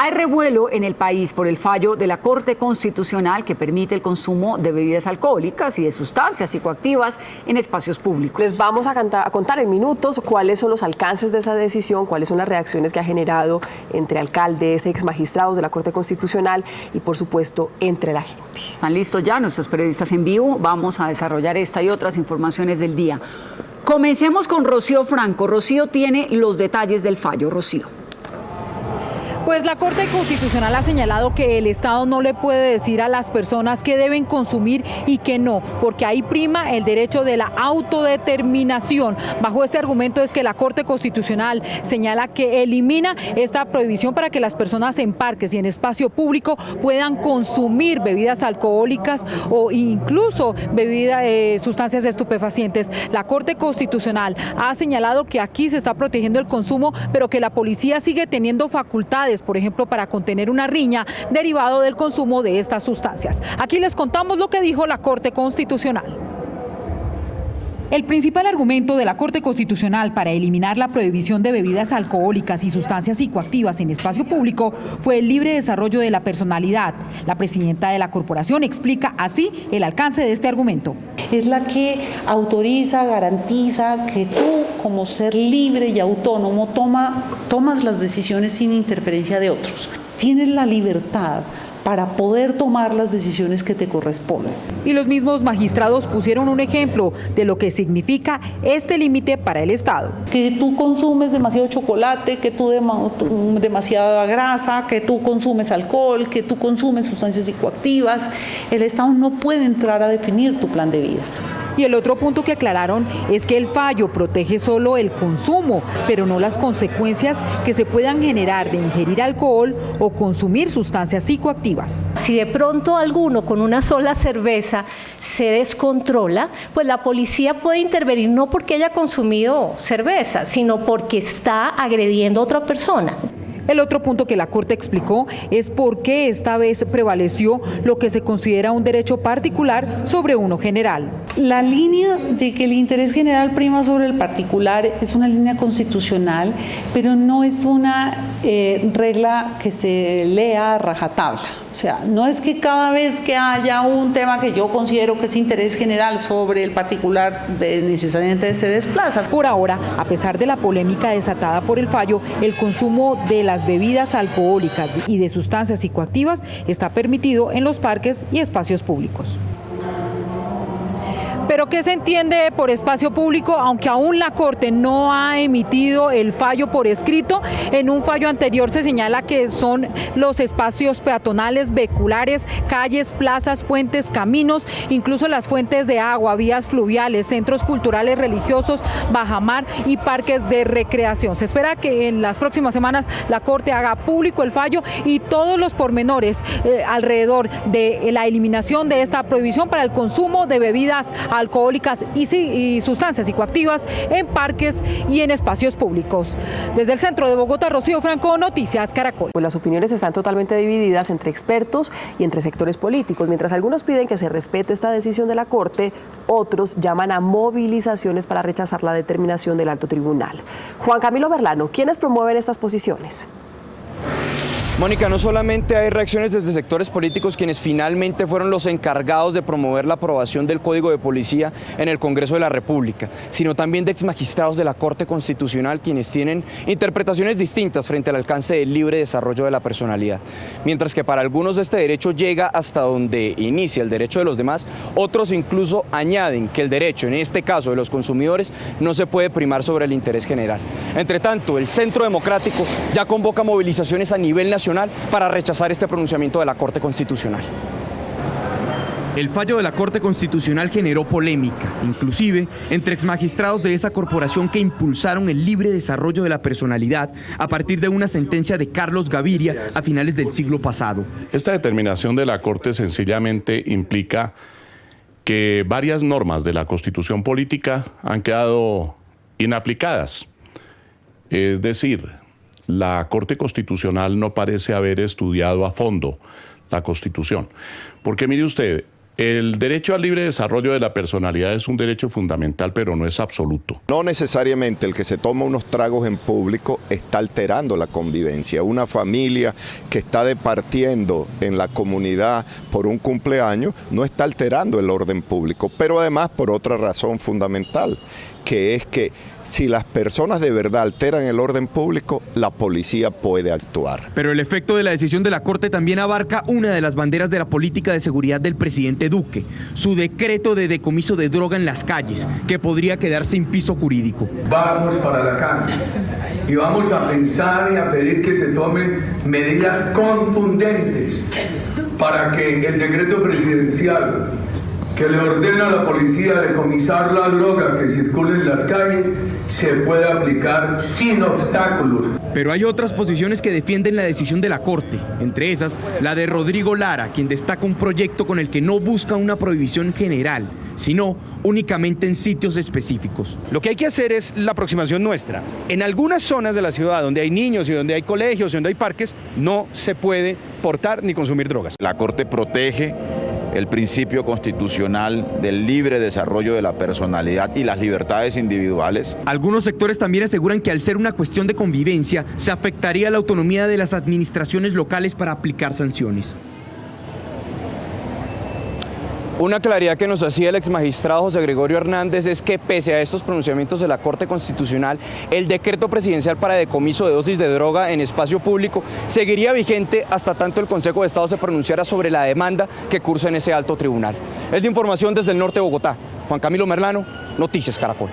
Hay revuelo en el país por el fallo de la Corte Constitucional que permite el consumo de bebidas alcohólicas y de sustancias psicoactivas en espacios públicos. Les vamos a contar en minutos cuáles son los alcances de esa decisión, cuáles son las reacciones que ha generado entre alcaldes, exmagistrados de la Corte Constitucional y, por supuesto, entre la gente. Están listos ya nuestros periodistas en vivo. Vamos a desarrollar esta y otras informaciones del día. Comencemos con Rocío Franco. Rocío tiene los detalles del fallo. Rocío. Pues la Corte Constitucional ha señalado que el Estado no le puede decir a las personas qué deben consumir y qué no, porque ahí prima el derecho de la autodeterminación. Bajo este argumento es que la Corte Constitucional señala que elimina esta prohibición para que las personas en parques y en espacio público puedan consumir bebidas alcohólicas o incluso sustancias estupefacientes. La Corte Constitucional ha señalado que aquí se está protegiendo el consumo, pero que la policía sigue teniendo facultades, por ejemplo, para contener una riña derivado del consumo de estas sustancias. Aquí les contamos lo que dijo la Corte Constitucional. El principal argumento de la Corte Constitucional para eliminar la prohibición de bebidas alcohólicas y sustancias psicoactivas en espacio público fue el libre desarrollo de la personalidad. La presidenta de la corporación explica así el alcance de este argumento. Es la que autoriza, garantiza que tú, como ser libre y autónomo, tomas las decisiones sin interferencia de otros. Tienes la libertad para poder tomar las decisiones que te corresponden. Y los mismos magistrados pusieron un ejemplo de lo que significa este límite para el Estado. Que tú consumes demasiado chocolate, que tú demasiada grasa, que tú consumes alcohol, que tú consumes sustancias psicoactivas. El Estado no puede entrar a definir tu plan de vida. Y el otro punto que aclararon es que el fallo protege solo el consumo, pero no las consecuencias que se puedan generar de ingerir alcohol o consumir sustancias psicoactivas. Si de pronto alguno con una sola cerveza se descontrola, pues la policía puede intervenir no porque haya consumido cerveza, sino porque está agrediendo a otra persona. El otro punto que la Corte explicó es por qué esta vez prevaleció lo que se considera un derecho particular sobre uno general. La línea de que el interés general prima sobre el particular es una línea constitucional, pero no es una regla que se lea a rajatabla. O sea, no es que cada vez que haya un tema que yo considero que es interés general sobre el particular, necesariamente se desplaza. Por ahora, a pesar de la polémica desatada por el fallo, el consumo de las bebidas alcohólicas y de sustancias psicoactivas está permitido en los parques y espacios públicos. ¿Pero qué se entiende por espacio público? Aunque aún la Corte no ha emitido el fallo por escrito, en un fallo anterior se señala que son los espacios peatonales, vehiculares, calles, plazas, puentes, caminos, incluso las fuentes de agua, vías fluviales, centros culturales religiosos, bajamar y parques de recreación. Se espera que en las próximas semanas la Corte haga público el fallo y todos los pormenores alrededor de la eliminación de esta prohibición para el consumo de bebidas alcohólicas y sustancias psicoactivas en parques y en espacios públicos. Desde el centro de Bogotá, Rocío Franco, Noticias Caracol. Pues las opiniones están totalmente divididas entre expertos y entre sectores políticos. Mientras algunos piden que se respete esta decisión de la Corte, otros llaman a movilizaciones para rechazar la determinación del alto tribunal. Juan Camilo Berlano, ¿quiénes promueven estas posiciones? Mónica, no solamente hay reacciones desde sectores políticos quienes finalmente fueron los encargados de promover la aprobación del Código de Policía en el Congreso de la República, sino también de exmagistrados de la Corte Constitucional quienes tienen interpretaciones distintas frente al alcance del libre desarrollo de la personalidad. Mientras que para algunos este derecho llega hasta donde inicia el derecho de los demás, otros incluso añaden que el derecho, en este caso de los consumidores, no se puede primar sobre el interés general. Entre tanto, el Centro Democrático ya convoca movilizaciones a nivel nacional para rechazar este pronunciamiento de la Corte Constitucional. El fallo de la Corte Constitucional generó polémica, inclusive entre exmagistrados de esa corporación que impulsaron el libre desarrollo de la personalidad a partir de una sentencia de Carlos Gaviria a finales del siglo pasado. Esta determinación de la Corte sencillamente implica que varias normas de la Constitución política han quedado inaplicadas. Es decir, la Corte Constitucional no parece haber estudiado a fondo la Constitución. Porque mire usted, El derecho al libre desarrollo de la personalidad es un derecho fundamental, pero no es absoluto. No necesariamente el que se toma unos tragos en público está alterando la convivencia. Una familia que está departiendo en la comunidad por un cumpleaños no está alterando el orden público, pero además por otra razón fundamental, que es que si las personas de verdad alteran el orden público, la policía puede actuar. Pero el efecto de la decisión de la Corte también abarca una de las banderas de la política de seguridad del presidente Duque, su decreto de decomiso de droga en las calles, que podría quedar sin piso jurídico. Vamos para la calle y vamos a pensar y a pedir que se tomen medidas contundentes para que el decreto presidencial que le ordena a la policía decomisar la droga que circula en las calles se pueda aplicar sin obstáculos. Pero hay otras posiciones que defienden la decisión de la Corte, entre esas la de Rodrigo Lara, quien destaca un proyecto con el que no busca una prohibición general, sino únicamente en sitios específicos. Lo que hay que hacer es la aproximación nuestra. En algunas zonas de la ciudad donde hay niños y donde hay colegios y donde hay parques, no se puede portar ni consumir drogas. La Corte protege el principio constitucional del libre desarrollo de la personalidad y las libertades individuales. Algunos sectores también aseguran que al ser una cuestión de convivencia, se afectaría la autonomía de las administraciones locales para aplicar sanciones. Una claridad que nos hacía el exmagistrado José Gregorio Hernández es que pese a estos pronunciamientos de la Corte Constitucional, el decreto presidencial para decomiso de dosis de droga en espacio público seguiría vigente hasta tanto el Consejo de Estado se pronunciara sobre la demanda que cursa en ese alto tribunal. Es de información desde el norte de Bogotá. Juan Camilo Merlano, Noticias Caracol.